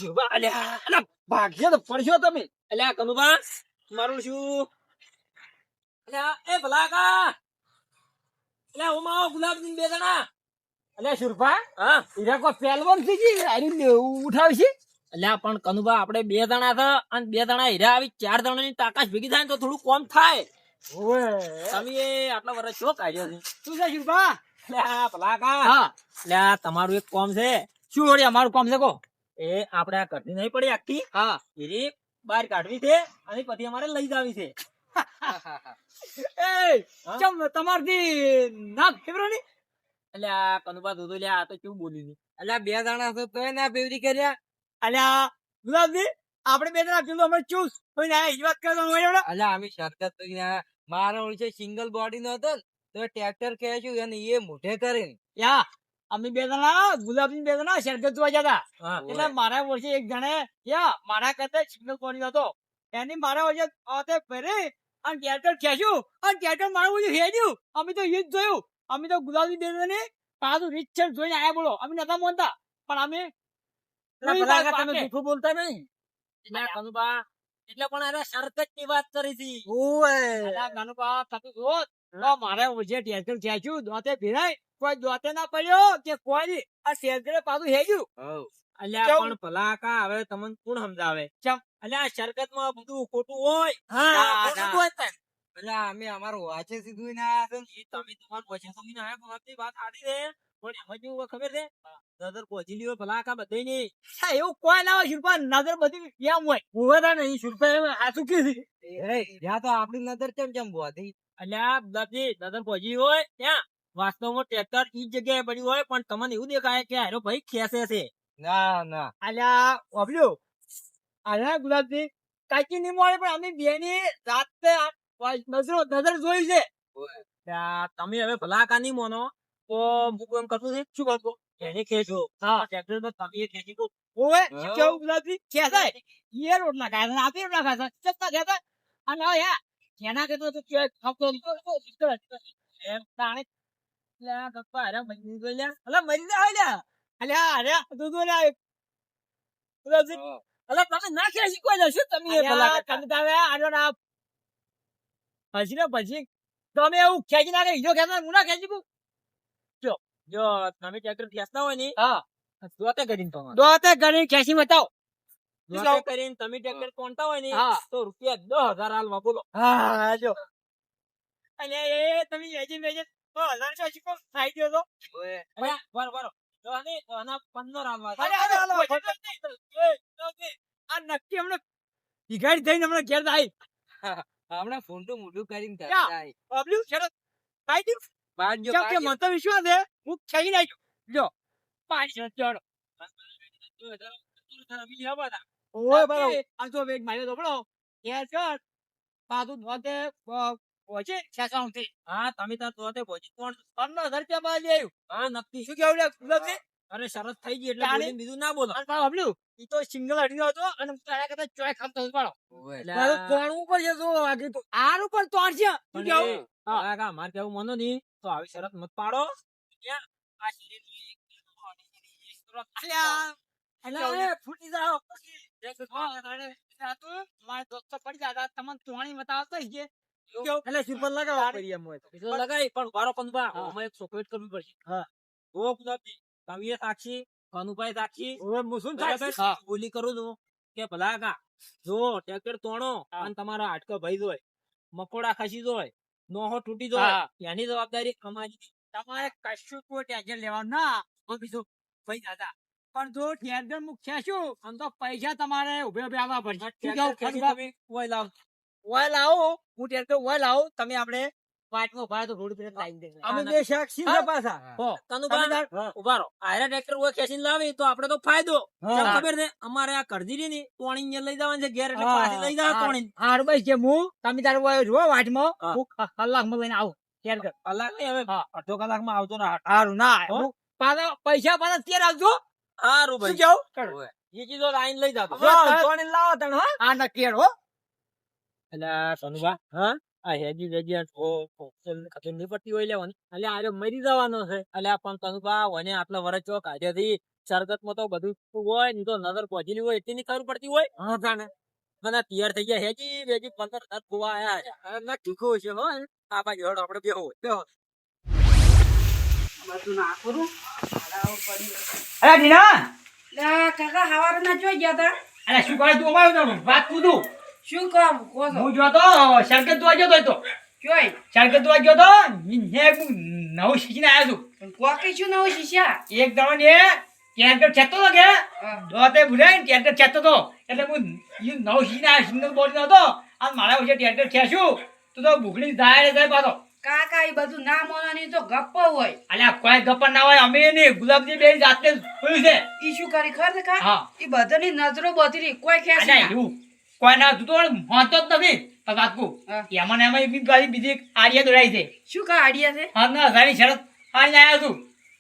શુભા અલ્યા ભાગ્ય તો પડશો તમે. અલ્યા કનુભા મારું શું અલ્યા એ ભલાકા અલ્યા ઓમાં ગુલાબજી બે જણા. અલ્યા શુરભા હા હીરા કો પહેલવાન થઈ ગઈ આરી ઉઠાવશી. અલ્યા પણ કનુભા આપણે બે જણા હતા અને બે જણા હીરા આવી 4 જણાની તાકાત ભેગી થાય ને તો થોડું કોમ થાય. ઓવે તમે આટલા વર્ષ શું કાઢ્યો છે? શું છે શુરભા? અલ્યા ભલાકા હા અલ્યા તમારું એક કોમ છે. શું વળી અમારું કામ છે કો? એ આપણે આ ઘરની નહીં પડી આખી હા એરી બહાર કાઢવી છે અને પછી અમારે લઈ જાવી છે. એ ચમ તમારથી ના ફેવરો ની. અલ્યા કનુભા દૂધો લ્યા આ તો કેવું બોલ્યું છે? અલ્યા બે જણા તો તોય ના ફેવરી કર્યા. અલ્યા ગુલાબજી આપણે બે જણા પેલું અમે ચૂસ કોઈ ના એ વાત કરવાનો હોય ને. અલ્યા અમે શરકત તો મારો ઓળશે સિંગલ બોડી નો હતો ને તો ટ્રેક્ટર ખેંચ્યું અને એ મોઢે કરીને યા અમે બે જણા ગુલાબજી બે જણા શરકત જોવા જતા હા એટલે મારા વર્ષે એક જણે યા મારા કરતા સિંગલ કોની હતો એની મારા વર્ષે આતે ફરે અને ટ્રેક્ટર ખેંચ્યું અને ટ્રેક્ટર મારું બધું હેડ્યું. અમે તો એ જ જોયું. અમે તો ગુલાબજી બે જણે પાછું રીતસર જોઈને આયા બોલો. અમે નતા માનતા પણ અમે તમે જૂઠું બોલતા નહીં. એટલે કનુભા એટલે પણ અરે શરત ની વાત કરી હતી. અલા નાનુભા તમે જુઓ તો મારે વર્ષે ટ્રેક્ટર ખેંચ્યું દોતે ફેરાય કોઈ દોતે ના પડ્યો કે કોઈ નહીં આ ટ્રેક્ટરે પાછું હેડ્યું. અલ્યા કેવું? પણ ભલાકા હવે તમને કોણ સમજાવે? ચમ. અલ્યા શરકત માં બધું ખોટું હોય. ના, ખોટું ના. હોય તાન. એટલે અમે અમારું વાંચે સીધું ના આવ્યા એ તમે તમારું વચન સમજીને આયા પણ આપણી વાત સાચી છે. પણ એમાં કેવું હોય ખબર છે? નજર પહોંચી લ્યો ભલાકા બધે નહીં. હા, એવું કોઈ ના હોય શુરપા નજર બધી એમ હોય ઉભા નહીં શુલ્પા એમ હાચું કીધું. ત્યાં તો આપડી નજર કેમ કેમ બોધી અલ્યા બાપજી નજર પહોંચી હોય ત્યાં વાસ્તવમાં ટ્રેક્ટર ઈ જ જગ્યાએ પડ્યું હોય પણ તમને એવું દેખાય કે હારો ભાઈ ખેંચે છે. ના ના અલ્યા ઓબલ્યો અલ્યા ગુલાબજી કાચી નહીં મળે પણ અમે બેની રાતે નજર જોઈ છે. ત્યાં તમે હવે ભલાકા નહીં માનો તો હું એમ કરતું છે શું કરતો એને ખેંચો. હા. ટ્રેક્ટર તો તમે એ ખેંચી દો. ઓવે હા. કેવું ગુલાબજી ખેંચાય એ રોટલા ખાય છે આપી રોટલા ખાય છે ચસ્તા ખેંચાય અને હવે યા એના કરતો તો કે ખપતો એમ તાણે લ્યા ગપ્પા અરે મરી ગયો લ્યા અલા મરી જાય લ્યા અલ્યા અરે દૂધો લ્યા ગુલાબજી અલા તમે ના ખેંચી કોઈ જશો તમે એ ભલા તમે તાવે આનો ના પછી ને પછી તમે એવું ખેંચી નાખે હીરો ખેંચા હું ના ખેંચી કું. જો તમે ટ્રેક્ટર ખેંચતા હોય ને હા દોતે કરીને તમારે દોતે ઘણી ખેંચી બતાવો. દોતે કરીને તમે ટ્રેક્ટર કોણતા હોય ને હા. તો રૂપિયા 10,000 હાલવા બોલો. હા જો અને એ તમે વેચી વેચી તો હજાર ચારસી કો ખાઈ ગયો તો અલ્યા, બરો તો આને તો આના 15 હાલવા છે. અરે હાલો આ નક્કી હમણાં ભિખારી થઈને હમણાં ઘેર આવી હમણાં ફોન તો મોઢું કરીને ક્યાં? જાય. બબલ્યુ શરત ખાઈ દીધું બાર જો કેમ કે કાઢી. મને તો વિશ્વાસ છે હું ખાઈ નાખ્યું જો પાંચ ચડો ઓય બરાબર આ તો વેગ માર્યો તો બળો ઘેર ચડ પાછું ધોતે પહોંચે ખેંચાણું થી હા તમે તાર દોતે પહોંચી કોણ 15,000 બાદ આવ્યું. હા નક્કી શું કેવું લે ગુલાબજી? અરે શરત થઈ ગઈ એટલે તાણે- બોલીને બીજું ના બોલો. અને પાછું બબલ્યુ ઈ તો સિંગલ અડી હતો અને તારા કરતા ચોય ખામતો હતો પાડો ઓવે. એટલે મારું કોણું ઉપર છે તો આગે તો આર ઉપર તોડ છે શું પણ કેવું? એ, કાકા, મારે કેવું માનો નહીં તો આવી શરત મત પાડો. ત્યાં આ શરીરની એક શરત અલ્યા એટલે એ ફૂટી જાઓ. મારે દોસ્તો પડી જતા તમને તોણી બતાવતો છે એટલે સિમ્પલ લગાવો પડી એમ હોય તો. એ તો લગાવી પણ વારો પંદવા હા. આમાં એક ચોકલેટ કરવી પડશે. હા. ઓ ગુલાબજી તમે એ સાક્ષી કનુભાઈ સાક્ષી હવે મુસુન બરાબર? હા. બોલી કરું છું કે ભલા કા જો ટ્રેક્ટર તોણો હા. અને તમારા હાડકા ભાઈ જોય મકોડા ખસી જોય નોહો તૂટી જોય હા. એની જવાબદારી અમારી. તમારે કશું કોઈ ટેન્શન લેવાનું ના હું બીજું ભાઈ દાદા પણ જો ઠેરગર મુખ ખેંચ્યું અને તો પૈસા તમારે ઉભે ઉભે આવવા પડશે શું ટ્રેક્ટર કેવું ખેંચી ખરું? તમે ઓય લાવ. ઓય લાવો હું ટેક્ટર ઓય લાવું તમે આપણે વાટમાં ઉભા રહો તો રોડ પર લાઈન દે અમે બે સાક્ષી છે પાછા હા. કનુભા, હા. ઉભા રહો. આયરા ટ્રેક્ટર ઓય ખેંચીને લાવી તો આપણે તો ફાયદો. હા. કેમ ખબર છે અમારે આ કરજી રહી ને તોણી અહીંયા લઈ જવાની છે ઘેર એટલે હા. પાછી લઈ જાવ તોણી. હારું ભાઈ છે હું તમે તારે ઓય જો વાટમાં હા. હું કલાકમાં લઈને આવું ટેક્ટર કલાક નહીં હવે હા. અડધો કલાકમાં આવતો ના. હારું ના હો? હું પાછા પૈસા પાછા ત્યાં રાખજો સારું શું ભાઈ કેવું ઓવે. એ ચીજો લાઈન લઈ જાતો. જો, તોણી લાવો તણ હો આ નક્કી હો એટલે સોનુભા હા આ હેજી વેજી આ ખબર નહીં પડતી હોય લેવાની એટલે આરે મરી જવાનો છે એટલે આ પણ કનુભા વને આટલા વર્ષ ચો કાઢ્યાથી સરગતમાં તો બધું હોય ને તો નજર પહોંચેલી હોય એટલી નહીં ખબર પડતી હોય હા જાણે મને તૈયાર થઈ ગયા હેજી વેજી 15,000 ફુવા આયા ના ઠીકો છે હો આ બાજુ હેડો આપણે બેહો બેહો બધું નાખું છું. હલાવો પડી. અરે દીના લે કાકા હવારના જોઈ ગયા તા. અરે શું કરે તું અમારું વાત પૂછું શું કામ કહો છો? હું જોતો સરગત દોવા ગયો તો જોઈ સરગત દોવા ગયો તો નવું શીખીને આવ્યો છું કોકી શું નવું શીશ્યા? એક દડો ને ટ્રેક્ટર ખેંચતો હતો કે દોતે ભૂલાય ને ટ્રેક્ટર ખેંચતો હતો એટલે હું નવો શીખીને આવ્યો સિંગલ બોડી હતો અને મારા વચ્ચે ટ્રેક્ટર ખેંચ્યું તો ભૂખડી જાય પાછો કાકા એ બધું ના મોનાની તો ગપ્પો હોય. અલ્યા કોઈ ગપ્પા ના હોય અમે ને ગુલાબજી બેન જાતે જોયું છે ઈ શું કરી ખબર કા? હા. ઈ બધાની નજરો બધી કોઈ ખેંચી અલ્યા ના. એવું કોઈ ના તું તો હોતો જ નથી વાત કહું હા. એમાં ને એમાં બીજી એક આડિયા દોડાઈ છે શું કા આડિયા છે? હા ના સારી શરત આવીને આવ્યો છું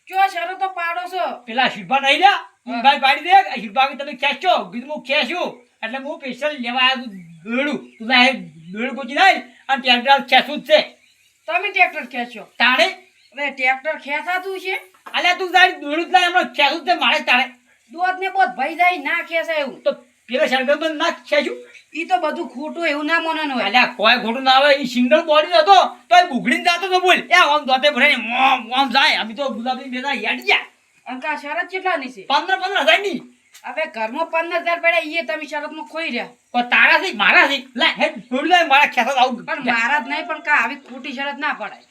જો શરો તો પાડો છો. પેલા શિલ્પા નહીં લ્યા શિલ્પા પાડી દે શિલ્પા તમે ખેંચો કીધું હું ખેંચ્યું એટલે હું સ્પેશિયલ લેવા આવ્યો છું દોડું તું દોડું પહોંચી જાય અને ટ્રેક્ટર ખેંચવું જ છે તમે ટ્રેક્ટર ખેંચો. તાણે હવે ટ્રેક્ટર ખેંચાતું છે. અલ્યા તું તારી દોડું જ લાય હમણાં ખેંચવું જ છે મારે તારે દોધ ને બોધ ભઈ જાય ના ખેંચાય એવું. તો પેલા શરગત બંધ ના ખેંચ્યું ઈ તો બધું ખોટું એવું ના મોનન હોય. અલ્યા કોઈ ખોટું ના આવે એ સિંગલ બોડી હતો તો એ બુગડીને જાતો તો બોલ એ આમ દોતે ભરાઈને આમ જાય અમે તો ગુલાબી બેના યાદ ગયા અંકા શરત કેટલાની છે? 15,000 ની હવે ઘરમાં 15,000 પડ્યા ઈ તમે શરતમાં ખોઈ રહ્યા. કોઈ તારા થી મારા થી લે હે દોડી લાય મારા ખેંચા આવું પણ મારા જ નહીં પણ કા આવી ખોટી શરત ના પડાય.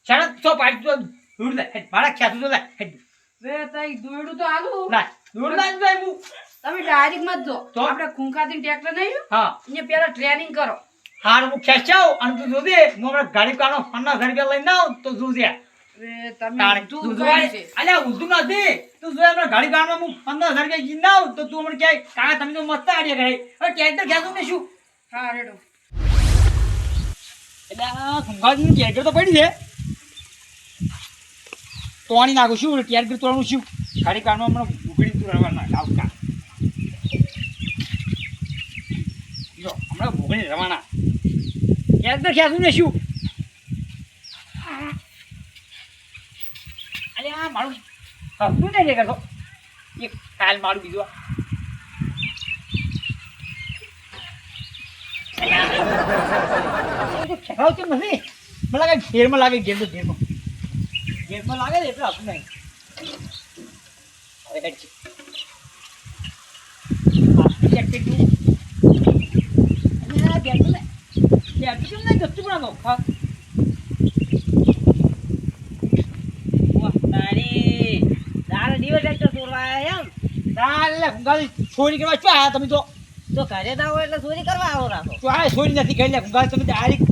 શરત તો પાડી તો દોડી લાય મારા ખેંચું તો લે વે તઈ દોડું તો આલું. લાય દોડી લાય જાય હું તમે ડાયરેક્ટ મત જો. તો? આપણે ખૂંખાથી ટ્રેક્ટર નહીં હા અહીંયા પેલા ટ્રેનિંગ કરો. હાર હું ખેંચાવ અને તું જોજે હું હમણાં ગાડી કાઢો 15,000 રૂપિયા લઈને આવ તો જોજે વે તમે તાણે તું તું જોઈ જોઈ છે. અલ્યા ઊંધું નથી તું જોઈ હમણાં ગાડી કાઢો હું 15,000 રૂપિયા જીને આવ તો તું હમણાં ક્યાંય કાકા તમે તો મસ્ત આડિયા કરે હવે ટ્રેક્ટર ખેંચું ને શું હા રેડો. એટલે આ ખંભાતનું ટ્રેક્ટર તો પડી છે તોણી નાખું શું ટ્રેક્ટર તોડવું શું ગાડી કાઢવા હમણાં ઉઘડી તું રવાના આવતા જો હમણાં ભૂગણી રવાના ટ્રેક્ટર ખેંચું ને શું અરે આ મારું હમતું નહીં કરતો એક કાલ મારું બીજું ખેલાવતું નથી મને લાગે ઘેરમાં લાગે ઘેરમાં લાગે ને એટલે હતું નહીં હવે હેડ છે ચેક કરી દઉં અને ઘેરનું ને ઘેરનું કેમ નહીં જતું પણ આનો ચોરી કરવા શું આવ્યા તમે તો ઘરે ના હોય એટલે ચોરી કરવા આવો રાખો શું આ ચોરી નથી કરી લે ગુંગાલ તમે ડાયરેક્ટ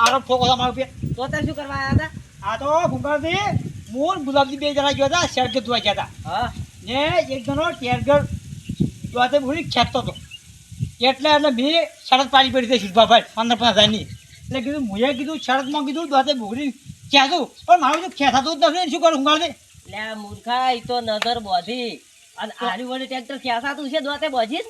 આરોપ ઠોકો છો મારા ઉપર તો તમે શું કરવા આવ્યા આ તો ગુંગાલથી મોર ગુલાબજી બે જણા ગયા હતા શરગત ધોવા ગયા હતા હતા ને એક જણો ટેરગર જોતે ભૂલી ખેંચતો હતો એટલે મેં શરત પાડી પડી હતી શિલ્પાભાઈ 15,000 ની એટલે કીધું મુએ કીધું શરતમાં કીધું જોતે ભૂગડી ખેંચું પણ મારું તો ખેંચાતું જ નથી શું કરું ગુંગાલથી એટલે આ મૂર્ખા ઈ તો નજર બોધી અને આરી વડે ટ્રેક્ટર ખેંચાતું છે દોતે બોજી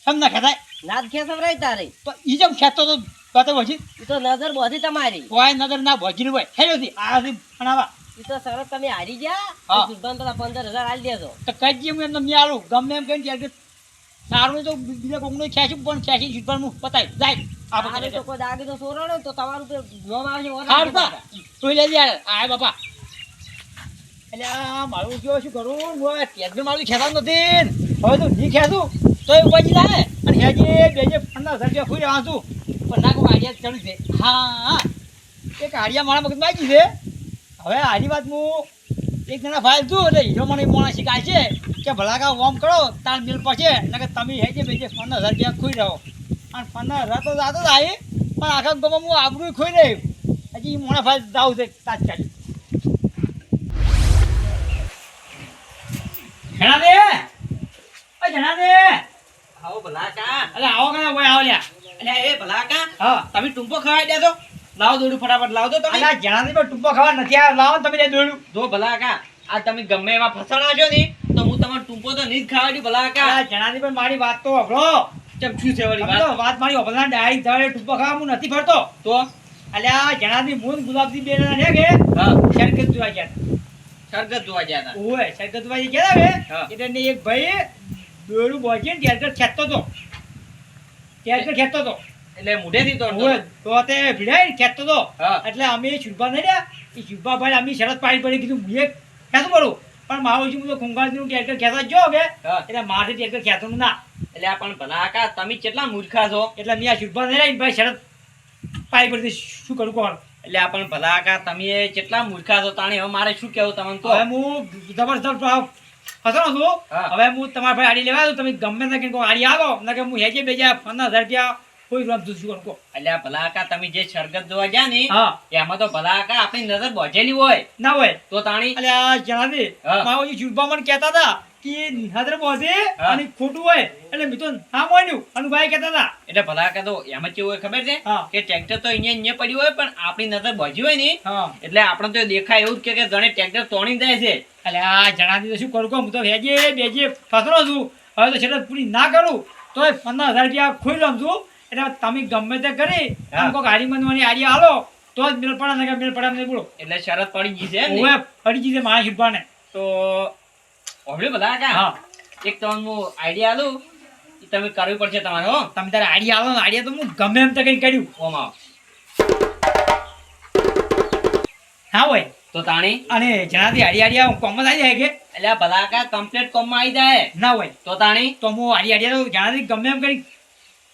સમ ના ખેંચાય ના જ ખેંચવરાય તારે તો ઈ જેમ ખેંચતો હતો જોતે પછી ઈ તો નજર બોધી તમારી કોઈ નજર ના ભોજી હોય હેલો હતી આથી ભણાવા ઈ તો સરસ તમે હારી ગયા હા. સુધાન પેલા 15,000 આલી દેજો તો કઈ દઈએ હું એમને નહીં આલું ગમે એમ કહીને ટેરગર સારું તો બીજા કોકનું ખેંચું પણ ખેંચી શિલ્પાનું પતાય જાય આરે તો કોઈ દાગી તો સોરણો તો તમારું તો નોમ આવશે હાર બા તું લેજે આય બાપા એટલે આ મારું કેવું શું કરું હું ટેરગર મારું ખેંચાતું નથી હવે તો નહીં ખેંચું તો એ ઉપજી જાય અને હેજે બેજે 15,000 રૂપિયા ખુઈ રહ્યા છું પણ ના કોઈ આઈડિયા ચડ્યું છે હા એક આઈડિયા મારા મગજમાં આવી છે હવે આની વાત હું એક જણા ફાઇલ છું એટલે હીરો મને મોણા શીખાય છે કે ભલાકા વોમ કરો તાર બિલ પડશે નકર તમે હેજે બેજે 15,000 રૂપિયા ખુઈ રહો અને 15,000 તો જાતો જ આવી પણ આખા ગમમાં હું આબરૂ ખોઈ રહ્યું હજી મોણા ફાઇલ જાવું છે તાત્કાલિક જણા દે ઓ જણા દે આવો ભલાકા અલે આવો કને ઓય આવો લ્યા એટલે એ ભલાકા હા તમે ટૂંપો ખવાઈ દેજો લાવો દોડું ફટાફટ લાવો દો તમે અલા જણા દે પણ ટૂંપો ખાવા નથી આ લાવો ને તમે દે દોડું જો ભલાકા આ તમે ગમે એવા ફસાણા છો ને તો હું તમારો ટૂંપો તો નહીં જ ખાવા દઉં ભલાકા અલા જણા દે પણ મારી વાત તો સાંભળો કેમ શું છે વળી તમે તો વાત મારી ઓબલા ડાયરેક્ટ ધડે ટૂંપો ખાવા હું નથી ફરતો તો અલ્યા જણાથી મૂન ગુલાબજી બે જણા છે કે હા સરગત જોવા ગયા સરગત જોવા ગયા હતા ઓય સરગત જોવા ગયા કે હા. એટલે એક ભાઈ દોરું બોજીને ટ્રેક્ટર ખેંચતો હતો એટલે મોઢેથી તોડતો ઓય તો તે ભીડાઈ ખેંચતો હતો હા. એટલે અમે શુભા નહીં રહ્યા એ શુભા ભાઈ અમે શરત પાડી પડી કીધું હું એક ખેંચું પડું પણ મારું શું તો ખુંગાળનું ટ્રેક્ટર ખેંચવા જો કે હા. એટલે મારે ટ્રેક્ટર ખેંચવાનું ના એટલે આ પણ ભલા કાકા તમે કેટલા મૂર્ખા છો એટલે મેં આ શુભા નહીં રહ્યા ભાઈ શરત પાડી પડી શું કરું કોણ એટલે આ પણ ભલા કાકા તમે કેટલા મૂર્ખા છો તાણી હવે મારે શું કેવું તમને તો હવે હું જબરદસ્ત ફસણો છું હા. હવે હું તમારા ભાઈ આડી લેવા આવું તમે ગમે તે કંઈક આડી આવો ને કે હું હેજે બેજા 15,000 રૂપિયા કોઈ રમતું શું કરું એટલે આ ભલા કાકા તમે જે સરગત જોવા ગયા ને હા એમાં તો ભલા કાકા આપણી નજર બોજેલી હોય ના હોય તો તાણી એટલે આ જણાવી હા. મારો જે શુભા મને કહેતા હતા કે નજર બોધે હા. અને ખોટું હોય એટલે મેં તો હા માન્યું અને ભાઈ કહેતા હતા એટલે ભલા કાકા તો એમાં કેવું હોય ખબર છે હા. કે ટ્રેક્ટર તો અહીંયા પડ્યું હોય પણ આપણી નજર બોજી હોય ને હા એટલે આપણે તો દેખાય એવું જ કે જાણે ટ્રેક્ટર તોડી જાય છે એટલે આ જણાવી તો શું કરું કહું હું તો હેજે બેજે ફસણો છું હવે તો શરત પૂરી ના કરું તો 15,000 રૂપિયા ખોઈ લઉં છું એટલે તમે ગમે તે કરી હા. આમ કોઈક હારી મંદવાની હારી હાલો તો જ મેળ પડે ને કે મેળ પડે નહીં બોલો એટલે શરત પડી ગઈ છે એમ ને? ઓવે ફરી જશે મારા શુભાને તો હવે ભલા કાકા હા એક તમને હું આઈડિયા આલું ઈ તમે કરવી પડશે તમારે હો તમે તારે આઈડિયા આવો ને આઈડિયા તો હું ગમે એમ તો કઈ કર્યું ઓમ આવો. હા હોય તો તાણી અને જણાથી આઈડિયા કોમ જ આવી જાય કે એટલે આ ભલા કાકા કમ્પ્લીટ કોમમાં આવી જાય ના હોય તો તાણી તો હું આઈડિયા તો જણાથી ગમે એમ કરી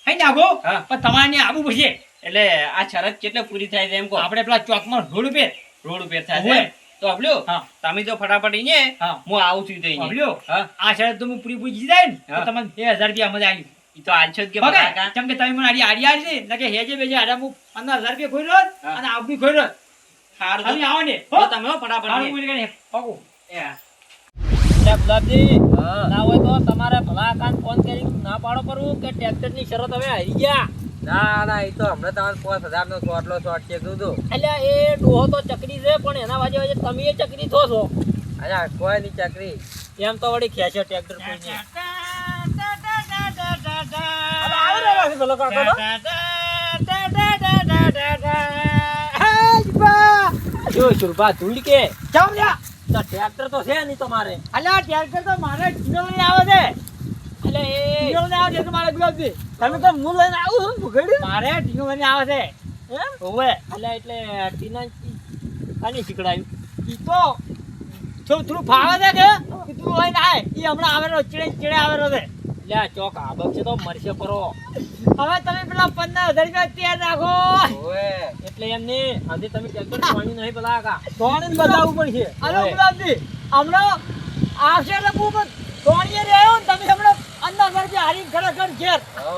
કઈ નાખો હા. પણ તમારે ત્યાં આવવું પડશે એટલે આ શરત કેટલે પૂરી થાય છે એમ કહો આપણે પેલા ચોકમાં રોડ ઉપર રોડ ઉપર થાય ઓવે. છે તો અબલ્યો હા. તમે તો ફટાફટ અહીંયા હા હું આવું છું તો અહીંયા. અબલ્યો. હા આ શરત તો હું પૂરી પૂરી જાય ને હા. તો તમને 2,000 રૂપિયા મજા આવી ઈ તો આજ છે જ કે ભલા કાકા કેમ કે તમે મને આઈડિયા છે ને કે હેજે બેજે આડા હું 15,000 રૂપિયા ખોઈ રહ્યો હા. અને આવું ખોઈ રહ્યો સારું તમે તો- આવો ને તો તમે હો ફટાફટ સારું અહીંયા. મને કહે પાકું એ હા. ગુલાબજી હા. ના હોય તો તમારે ભલા કાન ફોન કરી ના પાડો પરવું કે ટ્રેક્ટર ની શરત હવે હારી ગયા ના ના એ તો હમણાં તમારે 5,000 નો શોર્ટ છે કીધું એટલે એ ડોહો તો ચકરી છે પણ એના વાજે વાજે તમે એ ચકરી થો છો અચ્છા કોઈ ની ચાકરી એમ તો વળી ખેંચે ટ્રેક્ટર કોઈને જો શુરભા ધૂળ કે જાઓ જા તો ટ્રેક્ટર તો છે નહીં તમારે અલ્યા ટ્રેક્ટર તો મારે ઢીંગલો લઈને આવે છે એટલે એ ઢીંગલો લઈને આવે છે તો મારે ગુલાબજી તમે તો હું લઈને આવું છું ભૂખેડી મારે ઢીંગલો લઈને આવે છે એમ ઓવે એટલે ટીના આની શીખડાયું ઈ તો થોડું ફાવે છે કે તું લઈને આય ઈ હમણાં આવેલો ચીડે આવેલો છે એટલે આ ચોક આબક છે તો મરશે કરો હવે તમે પેલા 15,000 રૂપિયા તૈયાર રાખો ઓએ એટલે એમને આજે તમે ટ્રેક્ટર પાણી નહીં પેલા કા ધોણી બતાવવું પડશે અરે ગુલાબજી હમણાં આવશે એટલે હું ધોણીએ રહ્યો ને તમે હમણાં 15,000 રૂપિયા હારી ખરેખર ઘેર હઉ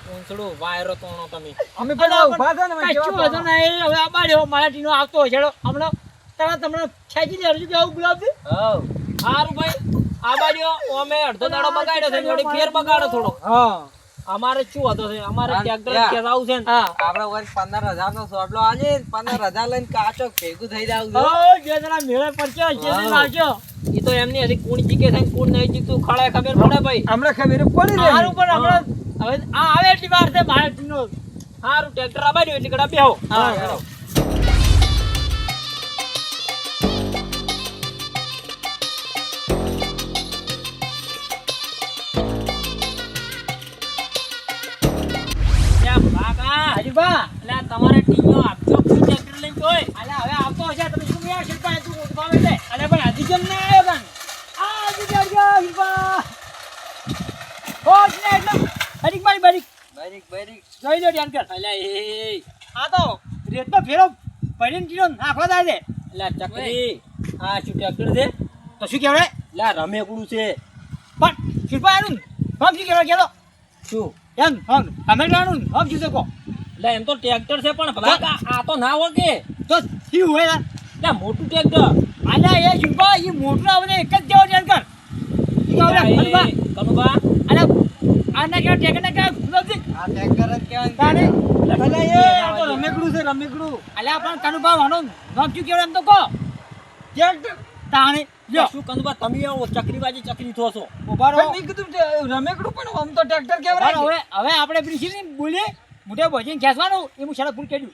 ઊંચડું વાયરો તોણો તમે અમે પેલા ઊભા હતા ને કશું વાંધો નહીં હવે આ બાડ્યો મારા ટીનો આવતો હશે હમણાં તમને ખેંચી લે હજી આવું ગુલાબજી હઉ સારું ભાઈ આ બાજુ અમે અડધો દાડો બગાડ્યો છે જોડે ફેર બગાડો થોડો હા અમારે શું હતો છે અમારે હા, ટ્રેક્ટર yeah. કેસાવું છે ને હા આપડે વર્ષ 15,000 નો શોર્ટલો આજે 15,000 લઈને કાચો ભેગું થઈ જાવ ઓ જે જણા મેળે પડશે જે હા. લાવજો એ તો એમની હજી કોણ જીકે છે ને કોણ નહીં જીકતું ખળે ખબર પડે ભાઈ હમણાં ખબર પડી સારું પણ હમણાં હવે આ આવે એટલી વાર છે મારા ટીનો સારું ટ્રેક્ટર આબાડ્યું એટલે કડા બેહો હા હેલો. ત્યાં કાકા હજી બા એટલે આ તમારે ટીનો આપજો શું ટ્રેક્ટર લઈને જોય અલ્યા હવે આવતો હશે તમે શું યાર શિલ્પા તું ઉઠવા દે અલ્યા પણ હજી કેમ ના આવ્યો પણ આ હજી ચાલ ગયો શિલ્પા હોશ ને એટલે હરીક મારી બરીક બારીક જોઈ લો ધ્યાન કર એટલે એ આ તો રેતનો ફેરો પડીને કીધો નાખવા થાય છે એટલે ચકરી આ શું ટ્રેક્ટર છે તો શું કહેવાય એટલે આ રમેકડું છે પણ શિલ્પા એનું હમ શું કહેવાય કહેતો શું એમ હમ અમે જાણું હમ શું શકો એટલે એમ તો ટ્રેક્ટર છે પણ ભલા કા આ તો ના હોય કે તો શું હોય યાર એટલે મોટું ટ્રેક્ટર અલ્યા એ શિલ્પા એ મોટું આવે એક જ જેવો ધ્યાન કર ઈ કહું લે, હલવા. કનુબા અલ્યા આને કેવા ટેકને કેવા ગુલાબજી આ ટ્રેક્ટર જ કહેવાય તારે અલ્યા એ આ તો રમેકડું છે રમેકડું અલ્યા પણ કનુભા વાનો નામ શું કહેવાય એમ તો કહો ટ્રેક્ટર તાણે જો શું કનુબા તમે આવો ચકરીબાજી ચકરી થો છો ઉભા રહો મેં કીધું રમેકડું પણ આમ તો ટ્રેક્ટર ઉભા રહો. હવે આપણે પ્રિન્સિપલ બોલીએ મોઢે ભજીને ખેંચવાનું એ હું શરત પૂરી કરી દઉં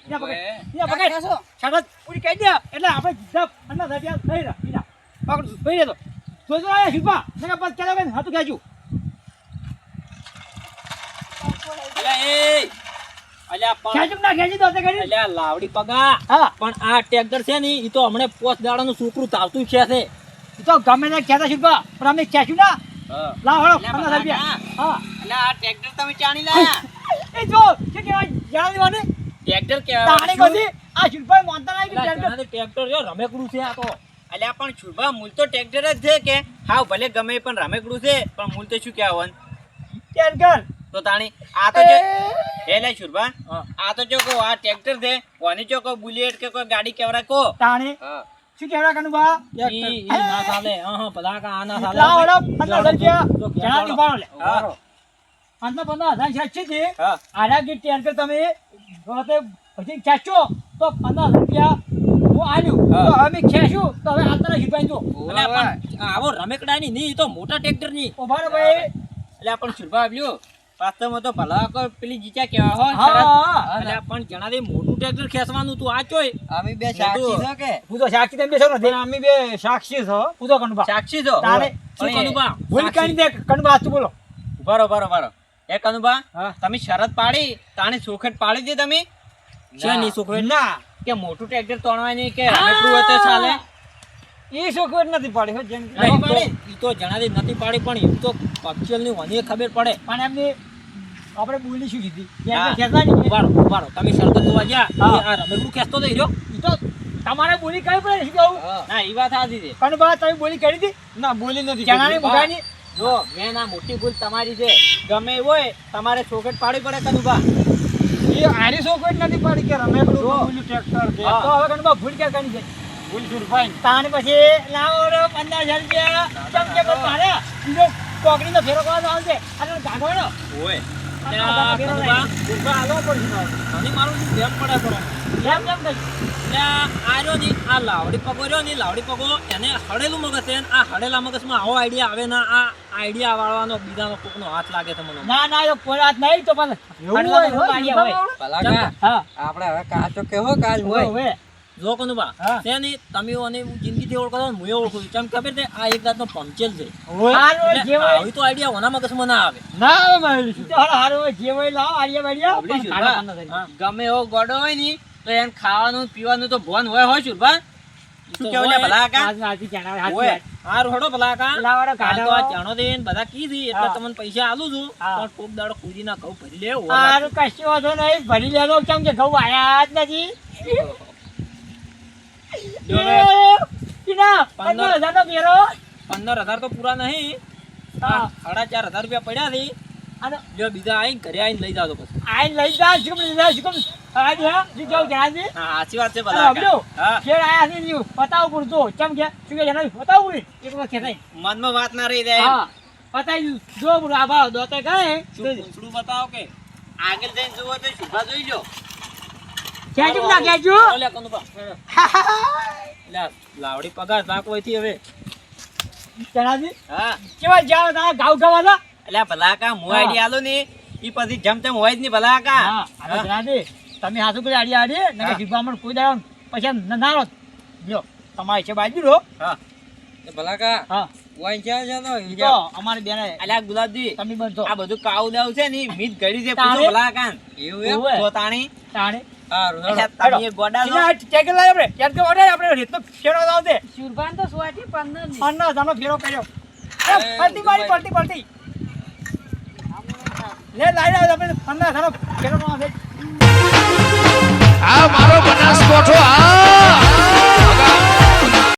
એના પકડ શરત પૂરી કરી દે એટલે આપણે સીધા 50,000 થઈ રહ્યા પકડ ભાઈ રહેતો જોજો આ શિલ્પા નકા પાસ કેલા બેન હાથ ગાજુ અલ્યા એ અલ્યા પણ ખેંચું ના ખેંચી દો તે કરી અલ્યા લાવડી પગા હા પણ આ ટ્રેક્ટર છે ને ઈ તો હમણે 5 દાડાનું છોકરું તાવતું છે એ તો ગમે તે કહેતા શિલ્પા પણ અમે ખેંચ્યું ના લાવ હળો 50,000 હા એટલે આ ટ્રેક્ટર તમે ચાણી લાયા એ જો કે કહેવાય જાણ દેવાને ટ્રેક્ટર તાણી ગોધી આ શિલ્પા મોનતા નહીં કે ટ્રેક્ટર ટ્રેક્ટર જો રમેકડું છે આ તો અલ્યા પણ છુરભા મૂળ તો ટ્રેક્ટર જ છે કે હાવ ભલે ગમે પણ રમેકડું છે પણ મૂળ તો શું કહેવાનું ટ્રેક્ટર તો તાણી આ તો જો હે લે છુરભા આ તો જો કો આ ટ્રેક્ટર છે કોની જો કો બુલેટ કે કોઈ ગાડી કેવરા કો તાણી શું કહેવાય કનુબા ઈ ના ચાલે ભલા કા આ ના ચાલે લાવ હળો 50,000 જો જણા દીવાનો લે હા. અંતમાં 50,000 છે છે હા. આરા કે ટ્રેક્ટર તમે ગોતે પછી ખેંચો તો 50,000 હું આલ્યું હા. તો અમે ખેંચ્યું તો હવે આતરા શીપાઈ જો અલ્યા પણ આવો રમેકડાની ની ઈ તો મોટા ટ્રેક્ટરની ઉભા રહો ભાઈ એટલે પણ છુરભા આવ્યો વાસ્તવમાં તો ભલા કો પેલી જીચા કેવા હોય હા અલ્યા પણ જણા દે મોટું ટ્રેક્ટર ખેંચવાનું તું આ ચોય અમે બે સાક્ષી છો કે હું તો સાક્ષી તેમ બેસો નથી અમે બે સાક્ષી છો હું તો કનુબા સાક્ષી છો તારે શું કનુબા ભૂલ કાઢી દે કનુબા તું બોલો બરો એ કનુબા હા. તમે શરત પાડી તાણી ચોખટ પાડી દે તમે છે ની છોકરો ના કે મોટું ટ્રેક્ટર તોડવાય નહીં કે રમેકડું હોય તો ચાલે એ છોકરી નથી પાડી હો જેમ ઈ તો જણા દે નથી પાડી પણ ઈ તો પક્ષલ ની વની ખબર પડે પણ એમની આપણે બોલી શું કીધી હા. ખેંચવાની ઉભારો તમે શરત જોવા ગયા હા. આ રમેકડું ખેંચતો થઈ રહ્યો ઈ તો તમારે બોલી કઈ પડે શું કહું ના એ વાત સાચી છે કનુબા તમે બોલી કરી હતી ના બોલી નથી ચણાની મુઠાની જો મેન આ મોટી ભૂલ તમારી છે ગમે એવું હોય તમારે ચોખટ પાડવી પડે કનુબા એ આરી છોકરી નથી પાડી કે રમેકડું બોલી ટ્રેક્ટર છે હા. તો હવે કનુબા ભૂલ ક્યાં કરી છે ભૂલ છુરભાઈ તાણ પછી લાવો રે 15,000 ચમ કે પર મારે બીજો કોકડીનો ફેરો કરવાનો આવશે અને ગાઢવાનો હોય ત્યાં કનુબા ગુરબા આલો પડશે મને મારું જેમ પડે પડે એમ કેમ કહી એટલે આ રહ્યો ની આ લાવડી પગો રહ્યો ની લાવડી પગો એને હળેલું મગજ છે ને આ હળેલા મગજમાં આવો આઈડિયા આવે ના આ આઈડિયા વાળવાનો બીજાનો કોકનો હાથ લાગે તમને ના ના એ કોઈ વાત નહીં તો પણ એવું આટલા હોય, બધા હોય. ભલા હા આપણે હવે કાચો કેવો કાલ હોય હોય જો કનુબા હા. છે ને તમે અને જિંદગીથી ઓળખો છો ને હું ઓળખું છું કેમ ખબર છે આ એક જાતનો પંચેલ છે હારો એટલે જે હોય આવી તો આઈડિયા ઓના મગજમાં ના આવે ના આવે મારી તો હારો જે હોય લાવો આલિયા બાલિયા આપણી પણ શુભા. ખાડા પણ નથી. ગમે એવો ગોડો હોય ને તો એને ખાવાનું પીવાનું તો ભોન હોય છુરભા શું કેવું લે ભલા કા આજ નાથી ચાણા હાથ હોય. હારું હેડો ભલા કા લાવાડો આ તો કાઢો આ ચાણો દે ને બધા કીધી એટલે હા. તમને પૈસા આલું છું હા. પણ કોક દાડો કુદી ના કહું ભરી લે હારું કશું વાંધો નહીં ભરી લેજો કેમ કે ઘઉં આયા જ નથી જો હવે ઈના 15,000 15,000 નો ફેરો 15,000 તો પૂરા નહીં હા. 4,500 રૂપિયા પડ્યા છે અને જો બીજા આવીને ઘરે આવીને લઈ જાજો પછી આઈ લઈ જા શું લઈ જા શું આજ હે શું કેવું જણાજી હા સાચી વાત છે અરે ભલા હમજો કા હા ફેર આયા છે લ્યો બતાવું પડતો ચમ કે શું કે જણાવી બતાવું પડે એક વખત નહીં મનમાં વાત ના રહી જાય હા બતાવી દીધું જો બુરો આ ભાવ દોતે કાંઈ શું પૂછડું બતાવો કે આગળ જઈને જુઓ તો શુભા જોઈ લો ખેંચું ના ખેંચું ઓલે કનુભા લે લાવડી પગાર નાખવાથી હવે જણાજી હા કેવા જાવ તારા ગાવ ગવાના એટલે ભલા કા હું હા. આઈડિયા આલો ને ઈ પછી જેમ તેમ હોય જ નહીં ભલા કા હા હવે જણાજી તમે હાથું કરી આડી આડી ને હા. જીવવામાં કોઈ દાડો પછી ના રોત લ્યો તમારે છે બાજુ રો હા એ ભલા કા હા વાઈ ક્યાં છે તો ઈ તો અમારી બેને અલ્યા ગુલાબજી તમે બનતો આ બધું કાવ દાવ છે ને મીત ઘડી છે તારે? પૂછો ભલા કાન એવું એમ ઓવે. તો તાણી તાણે સારું અલ્યા તમે એક ગોડા છો. ટેકલ લાય આપણે ટેકલ ઓર્ડર આપણે રીતનો ફેરો દાવ દે સુરભાન તો સોટી 15 15,000 ફેરો કર્યો એ, પલટી મારી દુબઈ. પલટી લે લાઈ આપણે 15,000 ફેરો નો આ મારો બનાસકોઠો આ